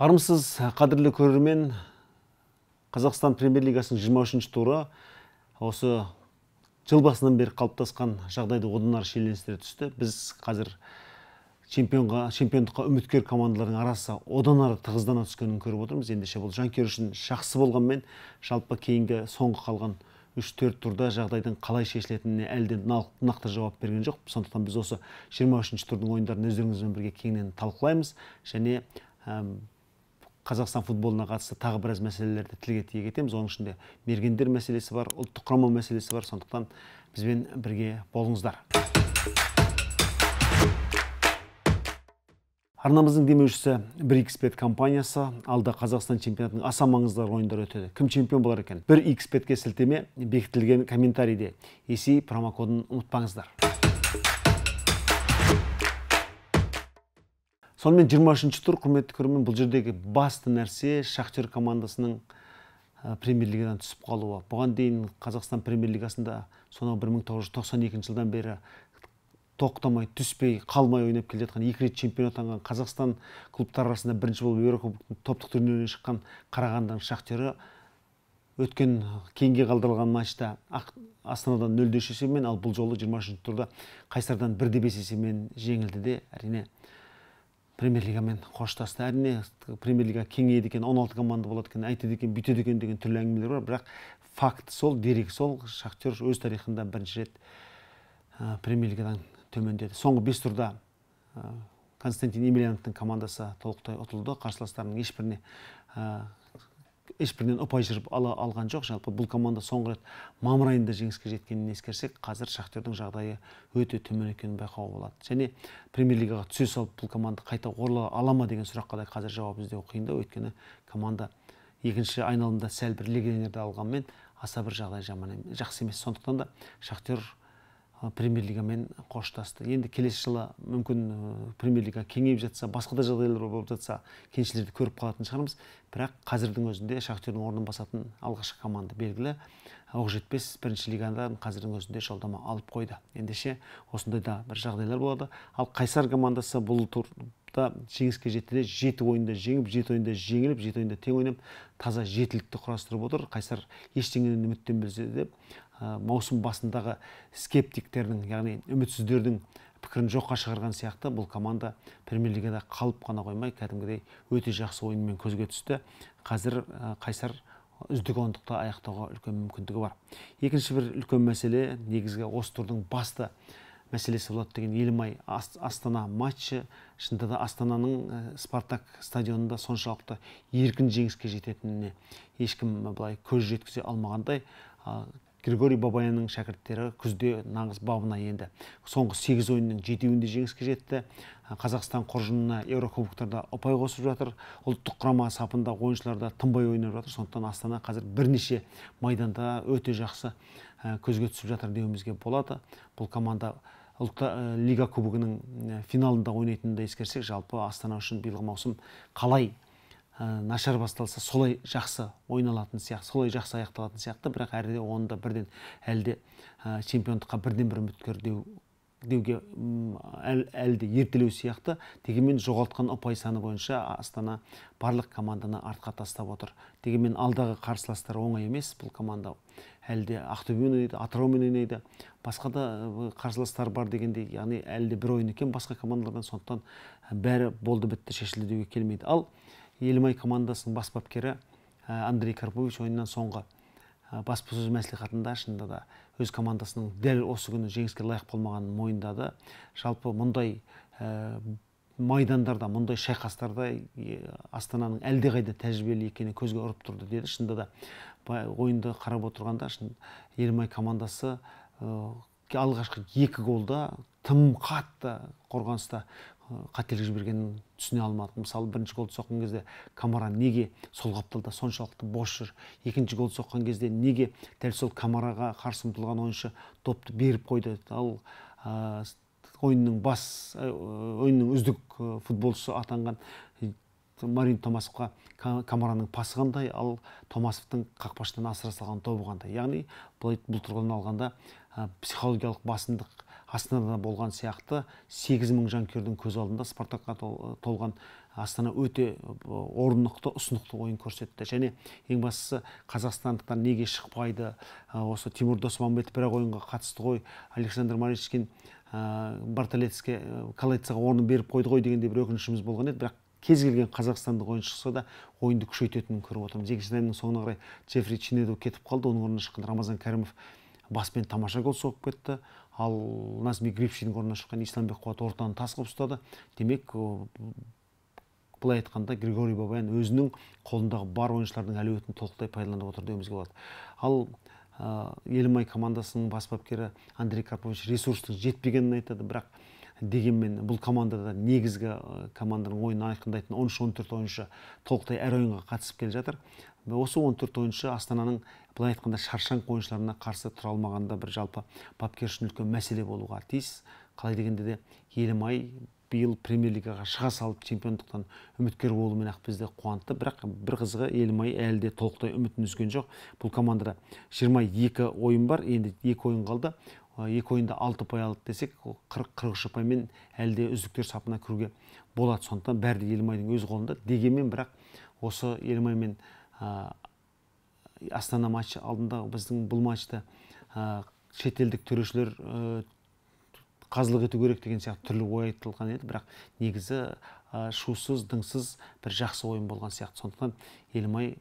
Армысыз, қадірлі көрермен, Қазақстан Премьер-лигасының 23-ші туры осы жыл басынан бері қалыптасқан жағдайды одан ары шиеленістіре түсті. Біз қазір чемпиондыққа үміткер командалардың арасы одан ары тығыздана түскенін көріп отырмыз. Ендеше бұл жанкүйер үшін жақсы болғанмен, жалпы кейінгі соңғы қалған 3-4 турда жағдайдың қалай шешілетініне әлде нақты жауап берген жоқ. Сондықтан біз осы 23-ші турдың ойындарын өздеріңізбен бірге кеңінен талқылаймыз және Қазақстан футболына қатысты тағы біраз мәселелерді тілге тиек етеміз. Оның ішінде мергендер мәселесі бар, ұлттық құрама мәселесі бар. Сондықтан бізбен бірге болыңыздар. Арнамыздың демеушісі 1xBet компаниясы алда Қазақстан чемпионатының аса маңызды ойындары өтеді. Кім чемпион болар екен? 1xBetке сілтеме бекітілген комментарийде ESI промокодын ұмытпаңыздар. Сонымен 23-ші тур, құрметті көрермен, бұл жердегі басты нәрсе Шахтер командасының премьер-лигадан түсіп қалуы. Бұған дейін Қазақстан премьер-лигасында сонау 1992 жылдан бері тоқтамай, түспей, қалмай ойнап келе жатқан, 2 рет чемпион атанған Қазақстан клубтар арасында бірінші болып Еурокубоктың топтық турниріне шыққан Қарағандының Шахтері өткен кейінге қалдырылған матчта Астанадан 0-5 есебімен, ал бұл жолы 23-ші турда Қайсардан 1-5 есебімен жеңілді де, әрине премьер-лигамен қоштасты. Әрине премьер-лига кеңейеді екен, 16 команда болады екен, әйтеді екен, бүйтеді екен деген түрлі әңгімелер бар, бірақ факт сол, дерек сол, Шахтер өз тарихында бірінші рет премьер-лигадан төмендеді. Соңғы 5 турда Константин Емельяновтың командасы толықтай ұтылды, қарсыластарының ешбірінен ұпай жырып алған жоқ. Жалпы бұл команда соңғы рет мамыр айында жеңіске жеткенін ескерсек, қазір Шахтердің жағдайы өте төмен екенін байқауға болады. Және премьер-лигаға түсе салып бұл команда қайта орала ала ма деген сұраққа да қазір жауап іздеу қиындау. Өйткені команда екінші айналымда сәл бір легионерді алғанмен аса бір жағдай жақсы емес. Сондықтан да Шахтер премьер-лигамен қоштасты. Енді келесі жылы мүмкін премьер-лига кеңейіп жатса, басқа да жағдайлар болып жатса, кеншілерді көріп қалатын шығармыз. Бірақ қазірдің өзінде Шахтердің орнын басатын алғашқы команда белгілі. Оқжетпес бірінші лигадан қазірдің өзінде жолдама алып қойды. Ендеше осындай да бір жағдайлар болады. Ал Қайсар командасы бұл турда жеңіске жетті де 7 ойында жеңіп, 7 ойында жеңіліп, 7 ойында тең ойнап, таза жетілікті құрастырып отыр. Қайсар ештеңеден үміттенбесе деп маусым басындағы скептиктердің, яғни үмітсіздердің пікірін жоққа шығарған сияқты, бұл команда премьер-лигада қалып қана қоймай, кәдімгідей өте жақсы ойынмен көзге түсті. Қазір Қайсар үздік ондықта аяқтауға үлкен мүмкіндігі бар. Екінші бір үлкен мәселе, негізгі осы турдың басты мәселесі болады деген Елімай Астана матчы. Шынында да Астананың Спартак стадионында соншалықты еркін жеңіске жететініне ешкім былай көз жеткізе алмағандай, Григорий Бабаянның шәкірттері күзде нағыз бабына енді. Соңғы 8 ойынның 7-інде жеңіске жетті. Қазақстан қоржынына Еурокубоктарда ұпай қосып жатыр. Ұлттық құрама сапында ойыншыларда тынбай ойнап жатыр. Сондықтан Астана қазір бірнеше майданда өте жақсы көзге түсіп жатыр деуімізге болады. Бұл команда Лига кубогының финалында ойнайтынын да ескерсек, жалпы Астана үшін биылғы маусым қалай нашар басталса, солай жақсы ойналатын сияқты, солай жақсы аяқталатын сияқты, бірақ әрде онда бірден әлде чемпиондыққа бірден бір үміткер деуге әлде ертелеу сияқты. Дегенмен жоғалтқан ұпай саны бойынша Астана барлық команданы артқа тастап отыр. Дегенмен алдағы қарсыластар оңай емес. Бұл команда әлде Ақтөбемен ойнайды, Атыраумен ойнайды, басқа да қарсыластар бар дегенде, яғни әлде бір ойын екен басқа командалардан, сондықтан бәрі болды бітті шешілді деуге келмейді. Ал Елімай командасының бас бапкері Андрей Карпович ойыннан соңғы баспасөз мәслихатында шынында да өз командасының дәл осы күні жеңіске лайық болмағанын мойындады. Жалпы мұндай майдандарда, мұндай шайқастарда Астананың әлдеқайда тәжірибелі екені көзге ұрып тұрды деді. Шынында да ойынды қарап отырғанда Елімай командасы алғашқы 2 голда тым қатты қорғаныста қателік жібергенін түсіне алмадық. Мысалы, бірінші голды соққан кезде Камара неге сол қапталда соншалықты бос жүр? Екінші голды соққан кезде неге дәл сол Камараға қарсы ұмтылған ойыншы допты беріп қойды? Ал ойынның үздік футболшысы атанған Марин Томасовқа Камараның пасы қандай, ал Томасовтың қақпаштан асыра салған добы қандай. Яғни бұл тұрғыдан алғанда психологиялық басымдық Астанада болған сияқты 8000 жанкүйердің көз алдында Спартакқа толған Астана өте орнықты, ұсынықты ойын көрсетті. Және ең бастысы қазақстандықтар неге шықпайды? Осы Тимур Досмамбетов бір ойынға қатысты ғой, Александр Маричкин Бартолецке Калайцаға орнын беріп қойды ғой дегенде бір өкінішіміз болған еді. Бірақ кез келген қазақстандық ойын шықса да ойынды күшейтетінін көріп отырмыз. Екінші таймның соңына қарай Джеффри Чинедо кетіп қалды, оның орнына шыққан Рамазан Кәрімов баспен тамаша гол соғып кетті. Ал Назми Грипшиннің орнына шыққан Исламбек Қуат ортаны тас қылып ұстады. Демек, былай айтқанда Григорий Бабаян өзінің қолындағы бар ойыншылардың әлеуетін толықтай пайдаланып отыр деуімізге болады. Ал Елімай командасының бас бапкері Андрей Карпович ресурстың жетпегенін айтады, бірақ дегенмен бұл командада негізгі команданың ойынын айқындайтын 13-14 ойыншы толықтай әр ойынға қатысып келе жатыр. Осы 14 ойыншы Астананың былай айтқанда шаршаңқ ойыншыларына қарсы тұра алмағанда бір жалпы бапкер үшін үлкен мәселе болуға тиіс. Қалай дегенде де Елімай биыл премьер-лигаға шыға салып чемпиондықтан үміткер болуымен ақ бізді қуантты. Бірақ бір қызығы Елімай әлі де толықтай үмітін үзген жоқ. Бұл командада 22 ойын бар, енді 2 ойын қалды. 2 ойында 6 ұпай алды десек, 40-43 ұпаймен әлі де үздіктер сапына кіруге болады. Сондықтан бәрі де Елімайдың өз қолында. Дегенмен бірақ осы Елімай мен Астана матчы алдында біздің бұл матчты шетелдік төрешілер қазылық ету керек деген сияқты түрлі ой айтылған еді, бірақ негізі шусыз, дыңсыз бір жақсы ойын болған сияқты. Сондықтан Елімай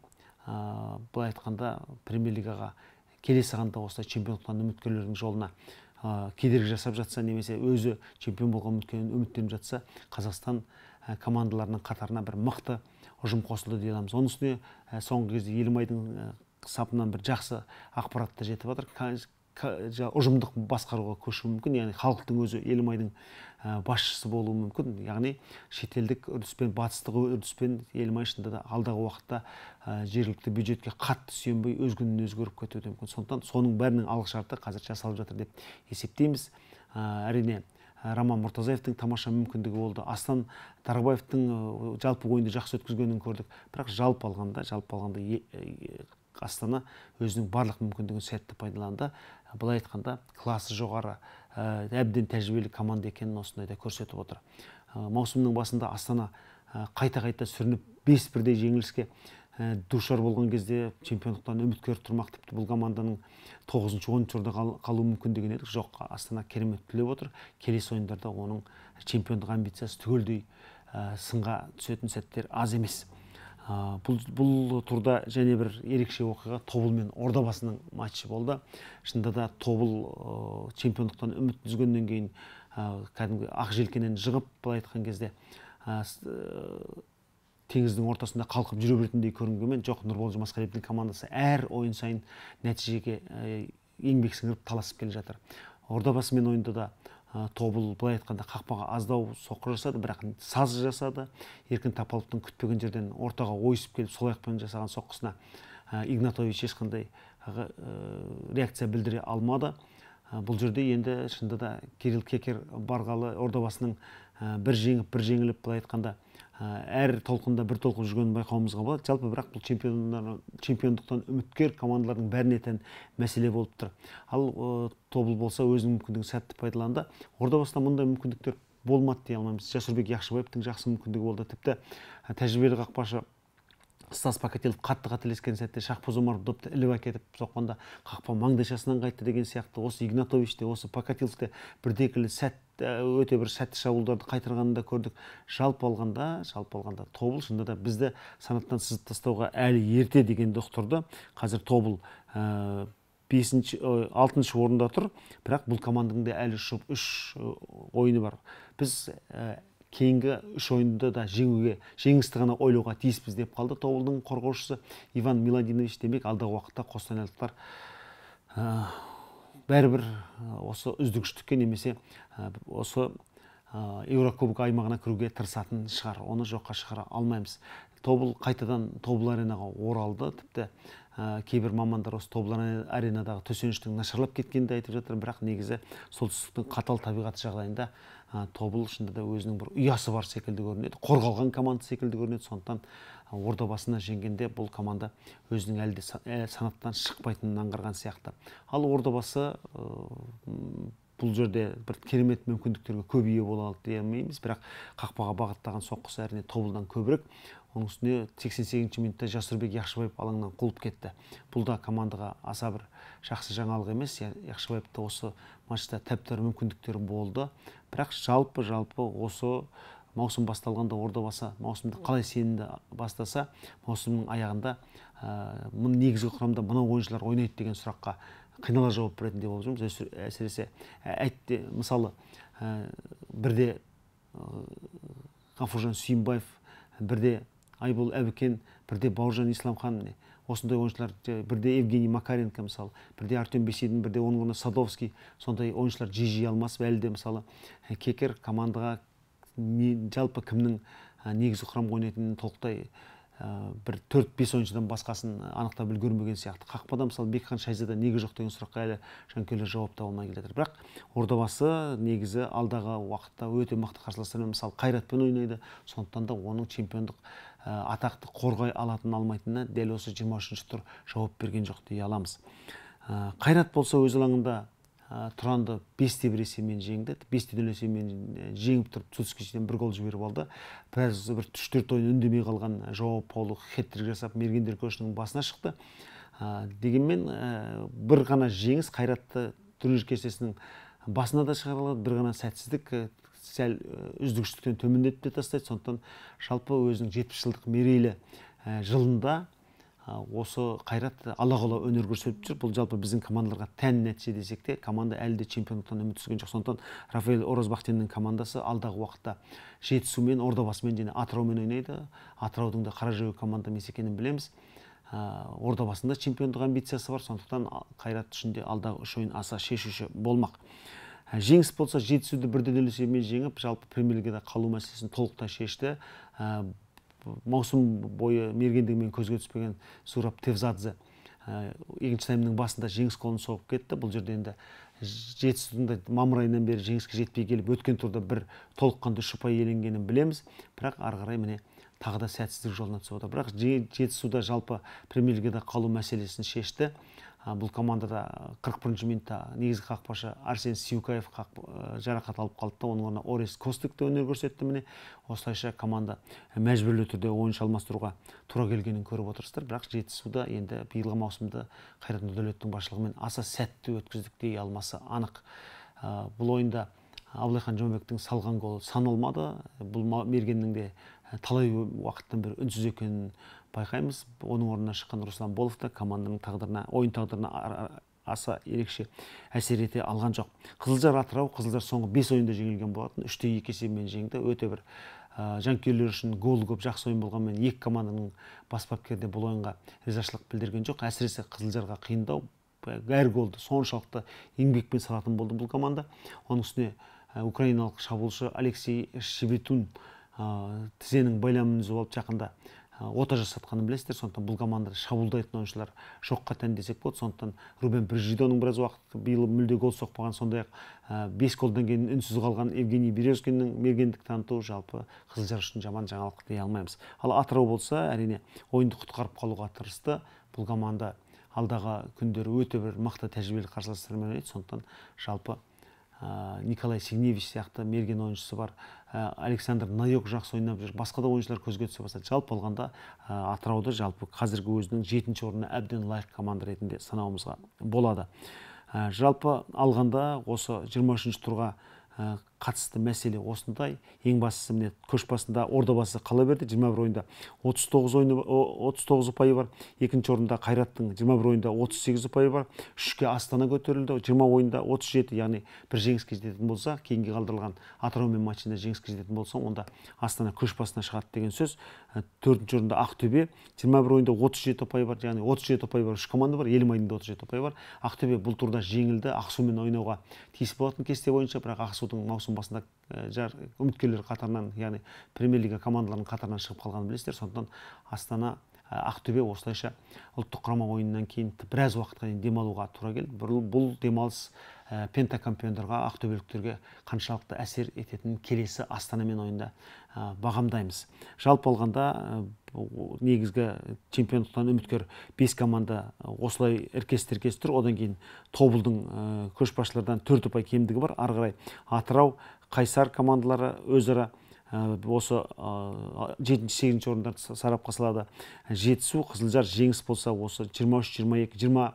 былай айтқанда премьер-лигаға келе салғанда осылай чемпиондықтан үміткерлердің жолына кедергі жасап жатса, немесе өзі чемпион болған үміттеніп жатса, Қазақстан командаларының қатарына бір мықты ұжым қосылды дей аламыз. Оның үстіне соңғы кезде Елімайдың сапынан бір жақсы ақпаратты жетіп жатыр. Ұжымдық басқаруға көшуі мүмкін, яғни халықтың өзі Елімайдың басшысы болуы мүмкін. Яғни шетелдік үрдіспен, батыстық үрдіспен Елімай шынында да алдағы уақытта жергілікті бюджетке қатты сүйенбей өз күнін өзі көріп кетуі мүмкін. Сондықтан соның бәрінің алғышарты қазір жасалып жатыр деп есептейміз. Әрине Роман Мұртазаевтың тамаша мүмкіндігі болды. Аслан Дарбаевтың жалпы ойынды жақсы өткізгенін көрдік. Бірақ жалпы алғанда Астана өзінің барлық мүмкіндігін сәтті пайдаланды. Былай айтқанда класы жоғары, әбден тәжірибелі команда екенін осындайда көрсетіп отыр. Маусымның басында Астана қайта-қайта сүрініп 5-1 жеңіліске душар болған кезде чемпиондықтан үміткер тұрмақ, тіпті бұл команданың 9-10 орында қалу мүмкін деген едік. Жоқ, Астана керемет түлеп отыр. Келесі ойындарда оның чемпиондық амбициясы түгелдей сынға түсетін сәттер аз емес. Бұл турда және бір ерекше оқиға Тобыл мен Ордабасының матчы болды. Шынында да Тобыл чемпиондықтан үміт үзгеннен кейін кәдімгі ақ желкенен жығып, былай айтқан кезде теңіздің ортасында қалқып жүре беретіндей көрінгенмен, жоқ, Нұрбол Жұмасқалиевтің командасы әр ойын сайын нәтижеге еңбек сіңіріп таласып келе жатыр. Ордабасымен ойында да Тобыл былай айтқанда қақпаға аздау соққы жасады, бірақ саз жасады. Еркін Тапаловтың күтпеген жерден ортаға ойысып келіп, сол аяқпен жасаған соққысына Игнатович ешқандай реакция білдіре алмады. Бұл жерде енді шынында да Кирилл Кекер барғалы Ордабасының бір жеңіп, бір жеңіліп, былай айтқанда әр толқында бір толқын жүргенін байқауымызға болады. Жалпы бірақ бұл чемпиондықтан үміткер командалардың бәріне тән мәселе болып тұр. Ал Тобыл болса өзінің мүмкіндігін сәтті пайдаланды. Ордабасында мұндай мүмкіндіктер болмады дей алмаймыз. Жасурбек Яқшыбаевтың жақсы мүмкіндігі болды. Тіпті тәжірибелі қақпашы Стас Покатилов қатты қателескен сәтте Шахпоз Омаров допты іліп әкетіп соққанда қақпа маңдайшасынан қайтты деген сияқты. Осы Игнатович те, осы Покатилов те бірдекілі өте бір сәтті шабуылдарды қайтарғанын да көрдік. Жалпы алғанда Тобыл шынында да бізді санаттан сызып тастауға әлі ерте дегенді ұқтырды. Қазір Тобыл 6-шы орында тұр, бірақ бұл команданың да әлі 3 ойыны бар. Біз кейінгі 3 ойында да жеңісті ғана ойлауға тиіспіз деп қалды Тобылдың қорғаушысы Иван Миладинович. Демек, алдағы уақытта қостанайлықтар бәрібір осы үздікшілікке немесе осы Еурокубок аймағына кіруге тырысатын шығар. Оны жоққа шығара алмаймыз. Тобыл қайтадан Тобыл аренаға оралды. Тіпті кейбір мамандар осы Тобыл аренадағы төсеніштің нашарлап кеткенді айтып жатыр, бірақ негізі солтүстіктің қатал табиғаты жағдайында Тобыл шынында да өзінің бір ұясы бар секілді көрінеді, қорғалған команда секілді көрінеді. Сондықтан Ордабасына жеңгенде бұл команда өзінің әлде санаттан шықпайтынын аңғарған сияқты. Ал Ордабасы бұл жерде бір керемет мүмкіндіктерге көп ие бола алды дей алмаймыз, бірақ қақпаға бағыттаған соққысы әрине тобылдан көбірек. Оның үстіне 88-ші минутта Жасырбек Яқшыбаев алаңнан қуылып кетті. Бұл да командаға аса бір жақсы жаңалық емес. Яқшыбаевта осы матчта тәптар мүмкіндіктері болды. Бірақ жалпы осы маусым басталғанда Ордабасы маусымды қалай сенімді бастаса, маусымның аяғында негізгі құрамда мынау ойыншылар ойнайды деген сұраққа қинала жауап беретіндей болып жүрміз. Әсіресе әйтті, мысалы, бірде Ғафуржан Сүйімбаев, бірде Айбол Әбікен, бірде Бауыржан Исламхан, осындай ойыншылар, бірде Евгений Макаренко, мысалы, бірде Артем Беседин, бірде оның орнына Садовский, сондай ойыншылар жиі алмасып, әлі де мысалы Кекер командаға жалпы кімнің негізгі құрамға ойнайтынын толықтай бір 4-5 ойыншыдан басқасын анықтап үлгермеген сияқты. Қақпада мысалы Бекхан Шайзада неге жоқ деген сұраққа әлі жанкүйерлер жауап таба алмай келе жатыр. Бірақ Ордабасы негізі алдағы уақытта өте мықты қарсыластармен мысалы Қайратпен ойнайды. Сондықтан да оның чемпиондық атақты қорғай алатын алмайтынына дәл осы 23-ші тур жауап берген жоқ дей аламыз. Қайрат болса өз алаңында Тұранды 5-1 есебімен жеңді. 5-0 есебімен жеңіп тұрып Цуцкичтен бір гол жіберіп алды. Біраз бір 3-4 ойын үндемей қалған Жоау Паулу хет-трик жасап мергендер көшінің басына шықты. Дегенмен бір ғана жеңіс Қайратты турнир кестесінің басына да шығара алады, бір ғана сәтсіздік сәл үздікшіліктен төмендетіп тастайды. Сондықтан жалпы өзінің 70 жылдық мерейлі жылында осы Қайрат ала-құла өнер көрсетіп жүр. Бұл жалпы біздің командаларға тән нәтиже десек те, команда әлі де чемпиондықтан үміт үзген жоқ. Сондықтан Рафаэль Оразбахтиннің командасы алдағы уақытта Жетісумен, Ордабасымен және Атыраумен ойнайды. Атыраудың да қаражөре команда емес екенін білеміз. Ордабасында чемпиондық амбициясы бар. Сондықтан Қайрат үшін де алдағы 3 ойын аса шешуші болмақ. Жеңіс болса Жетісуды 1-0 есебімен жеңіп, жалпы премьер-лигада қалу мәселесін толықтай шешті. Маусым бойы мергендігімен көзге түспеген Зураб Тевзадзе екінші таймның басында жеңіс голын соғып кетті. Бұл жерде енді Жетісудың мамыр айынан бері жеңіске жетпей келіп, өткен турда бір толыққанды 3 ұпай иеленгенін білеміз. Бірақ ары қарай міне тағы да сәтсіздік жолына түсіп отыр. Бірақ Жетісуда жалпы премьер-лигада қалу мәселесін шешті. Бұл командада 41-ші минутта негізгі қақпашы Арсен Сиукаев жарақат алып қалды. Оның орнына Орес Костик те өнер көрсетті. Міне осылайша команда мәжбүрлі түрде ойыншы алмастыруға тура келгенін көріп отырсыздар. Бірақ Жетісуда енді биылғы маусымды Қайрат Нұрдәулеттің басшылығымен аса сәтті өткіздік дей алмасы анық. Бұл ойында Абылайхан Жомабектің салған голы саналмады. Бұл мергеннің де талай уақыттан бері үнсіз екенін байқаймыз. Оның орнына шыққан Руслан Болов та команданың тағдырына, ойын тағдырына аса ерекше әсер ете алған жоқ. Қызылжар Атырау, Қызылжар соңғы 5 ойында жеңілген болатын, 3-2 есебімен жеңді. Өте бір жанкүйерлер үшін гол көп, жақсы ойын болғанмен екі команданың бас бапкері де бұл ойынға ризашылық білдірген жоқ. Әсіресе Қызылжарға қиындау, әр голды соншалықты еңбекпен салатын болды бұл команда. Оның үстіне украиналық шабуылшы Алексей Шебетун тізенің байламын үзіп алып жақында ота жасатқанын білесіздер. Сондықтан бұл командада шабуылдайтын ойыншылар жоққа тән десек болады. Сондықтан Рубен Брижидоның біраз уақыт биыл мүлде гол соқпаған, сондай-ақ 5 голдан кейін үнсіз қалған Евгений Березкиннің мергендік танытуы жалпы Қызылжар үшін жаман жаңалық дей алмаймыз. Ал Атырау болса, әрине ойынды құтқарып қалуға тырысты. Бұл команда алдағы күндері өте бір мықты тәжірибелі қарсыластармен ойнайды. Сондықтан жалпы Николай Сигневич сияқты мерген ойыншысы бар, Александр Найок жақсы ойнап жүр, басқа да ойыншылар көзге түсе бастады. Жалпы алғанда Атырауды жалпы қазіргі өзінің 7-ші орнына әбден лайық команда ретінде санауымызға болады. Жалпы алғанда осы 23-ші турға қатысты мәселе осындай. Ең бастысы міне көш басында Ордабасы қала берді. 21 ойында 39 ұпайы бар. Екінші орында Қайраттың 21 ойында 38 ұпайы бар. 3-ке Астана көтерілді. 20 ойында 37, яғни бір жеңіске жететін болса, кейінге қалдырылған Атыраумен матчында жеңіске жететін болса, онда Астана көш басына шығады деген сөз. 4-ші орында Ақтөбе 21 ойында 37 ұпайы бар, яғни 37 ұпайы бар 3 команда бар. Елімайдың 37 ұпайы бар. Ақтөбе бұл турда жеңілді. Ақсумен ойнауға тиіс болатын кесте бойынша, бірақ Ақсудың маусым басында үміткерлер қатарынан, яғни премьер-лига командаларының қатарынан шығып қалғанын білесіздер. Сондықтан Астана Ақтөбе осылайша ұлттық құрама ойынынан кейін біраз уақытқа дейін демалуға тура келді. Бұл демалыс пентакампиондарға, ақтөбеліктерге қаншалықты әсер ететінін келесі Астанамен ойында бағамдаймыз. Жалпы алғанда негізгі чемпиондықтан үміткер 5 команда осылай іркес-тіркес тұр. Одан кейін тобылдың көшбасшылардан 4 ұпай кемдігі бар. Ары қарай Атырау, Қайсар командалары өзара осы 7-8 орындарды сарапқа салады. Жетісу, Қызылжар, Жеңіс болса осы 23-22, 20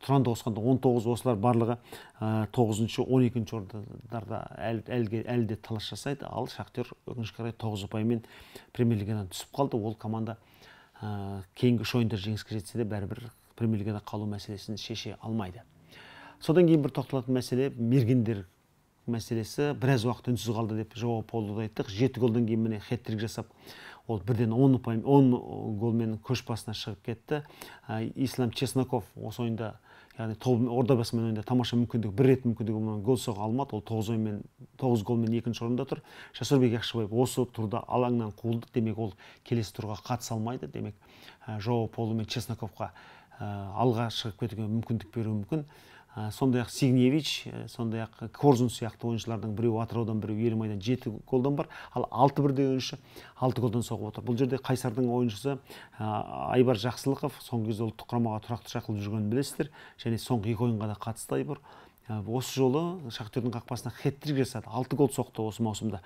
Тұранды қосқанда 19, осылар барлығы 9-12 орындарда әлі де талас жасайды. Ал Шахтер өкінішке қарай 9 ұпаймен Премьер-лигадан түсіп қалды. Ол команда кейінгі үш ойында жеңіске жетсе де бәрібір Премьер-лигада қалу мәселесін шеше алмайды. Содан кейін бір тоқталатын мәселе мергендер мәселесі. Біраз уақыт үнсіз қалды деп жауап болуды айттық. 7 голдан кейін міне хет-трик жасап, ол бірден 10 голмен көш басына шығып кетті. Ислам Чесноков осы ойында, яғни Ордабасымен ойында тамаша мүмкіндік, бір рет мүмкіндігі гол соға алмады. Ол 9 голмен екінші орында тұр. Жасурбек Яқшыбаев осы турда алаңнан қуылды. Демек, ол келесі турға қатыса алмайды. Демек, жауап болу мен Чесноковқа алға шығып кетуге мүмкіндік беруі мүмкін. Сондай-ақ Сигневич, сондай-ақ Корзун сияқты ойыншылардың біреу Атыраудан, біреу Елімайдан 7 голдан бар. Ал 6-1 деген ойыншы 6 голдан соғып отыр. Бұл жерде Қайсардың ойыншысы Айбар Жақсылықов соңғы кезде ұлттық құрамаға тұрақты шақырылып жүргенін білесіздер. Және соңғы 2 ойынға да қатысты Айбар. Осы жолы Шахтердің қақпасына хет-трик жасады. 6 гол соқты осы маусымда.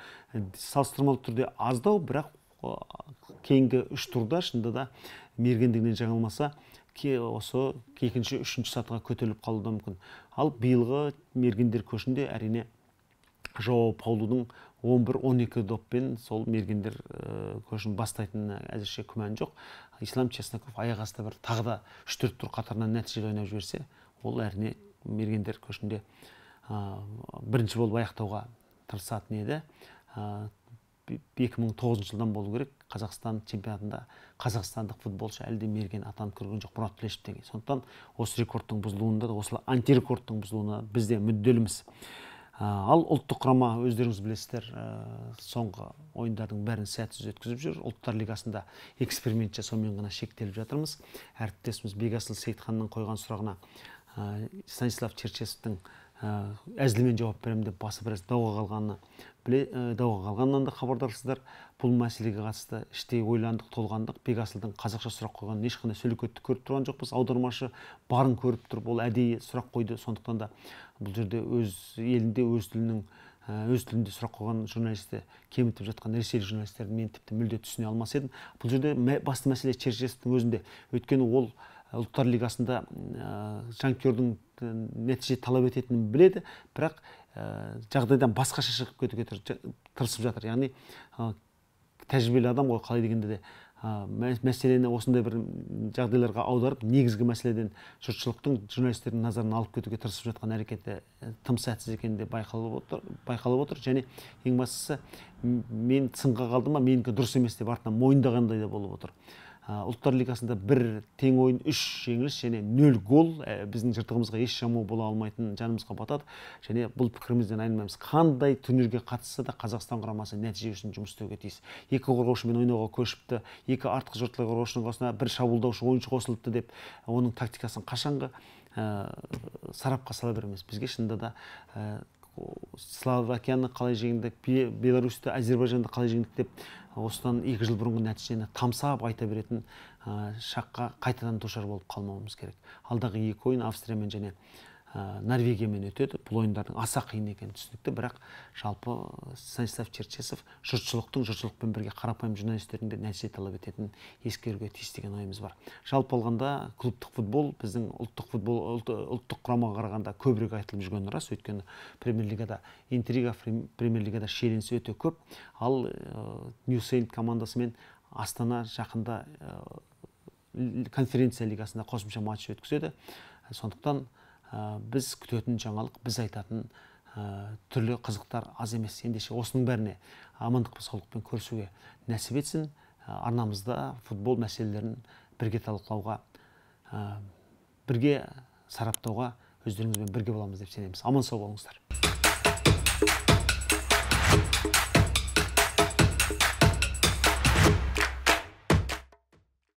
Салыстырмалы түрде аздау, бірақ кейінгі 3 турда шынында да мергендігінен жаңылмаса осы екінші, үшінші сатыға көтеріліп қалуы мүмкін. Ал биылғы мергендер көшінде әрине жауап Паулудың 11-12 доппен сол мергендер көшін бастайтынына әзірше күмән жоқ. Ислам Чесноков аяқ асты бір тағы да 3-4 тур қатарынан нәтижелі ойнап жіберсе, ол әрине мергендер көшінде бірінші болып аяқтауға тырысатын еді. 2009 жылдан болу керек. Қазақстан чемпионатында қазақстандық футболшы әлде мерген атанып көрген жоқ, Мұрат Плешев деген. Сондықтан осы рекордтың бұзылуында да, осы антирекордтың бұзылуына біз де мүдделіміз. Ал ұлттық құрама өздеріңіз білесіздер, соңғы ойындардың бәрін сәтсіз өткізіп жүр. Ұлттар лигасында эксперимент жасаумен ғана шектеліп жатырмыз. Әріптесіміз Бекасыл Сейітханның қойған сұрағына Станислав Черчесовтың әзілмен жауап беремін деп басы біраз дауға қалғаннан да хабардарсыздар. Бұл мәселеге қатысты іштей ойландық, толғандық. Бекасылдың қазақша сұрақ қойған ешқандай сөйлекетті көріп тұрған жоқпыз. Аудармашы барын көріп тұрып, ол әдейі сұрақ қойды. Сондықтан да бұл жерде өз елінде, өз тілінде сұрақ қойған журналисті кемітіп жатқан ресейлік журналистерді мен тіпті мүлде түсіне алмас едім. Бұл жерде басты мәселе Черчесовтың өзінде. Өйткені ол ұлттар лигасында жанкүйердің нәтиже талап ететінін біледі, бірақ жағдайдан басқаша шығып кетуге тырысып жатыр. Яғни тәжірибелі адам ғой, қалай дегенде де мәселені осындай бір жағдайларға аударып, негізгі мәселеден жұртшылықтың, журналистердің назарын алып кетуге тырысып жатқан әрекеті тым сәтсіз екені де байқалып отыр. Және ең бастысы, мен сынға қалдым ба, менікі дұрыс емес деп артынан мойындағандай да болып отыр. Ұлттар лигасында 1 тең ойын, 3 жеңіліс және 0 гол біздің жыртығымызға еш жамау бола алмайтын жанымызға батады. Және бұл пікірімізден айнымаймыз. Қандай турнирге қатысса да Қазақстан құрамасы нәтиже үшін жұмыс істеуге тиіс. 2 қорғаушымен ойнауға көшіпті, 2 артқы жартылай қорғаушының қосына 1 шабуылдаушы ойыншы қосылыпты деп, оның тактикасын қашанғы сарапқа сала береміз. Бізге шынында да Словакияны қалай жеңдік, Беларусьті, Әзербайжанды қалай жеңдік деп осыдан 2 жыл бұрынғы нәтижені тамсап айта беретін шаққа қайтадан душар болып қалмауымыз керек. Алдағы 2 ойын Австриямен және Норвегиямен өтеді. Бұл ойындардың аса қиын екені түсінікті, бірақ жалпы Станислав Черчесов жұртшылықпен бірге қарапайым журналистердің де нәтиже талап ететінін ескеруге тиіс деген ойымыз бар. Жалпы алғанда клубтық футбол біздің ұлттық құрамаға қарағанда көбірек айтылып жүргені рас. Өйткені Премьер-лигада интрига, Премьер-лигада шиеленісі өте көп. Ал Нью-Сейнт командасымен Астана жақында конференция лигасында қосымша матч өткізеді. Сондықтан біз күтетін жаңалық, біз айтатын түрлі қызықтар аз емес. Ендеше осының бәріне амандық саулықпен көрісуге нәсіп етсін. Арнамызда футбол мәселелерін бірге талқылауға, бірге сараптауға өздеріңізбен бірге боламыз деп сенеміз. Аман сау болыңыздар.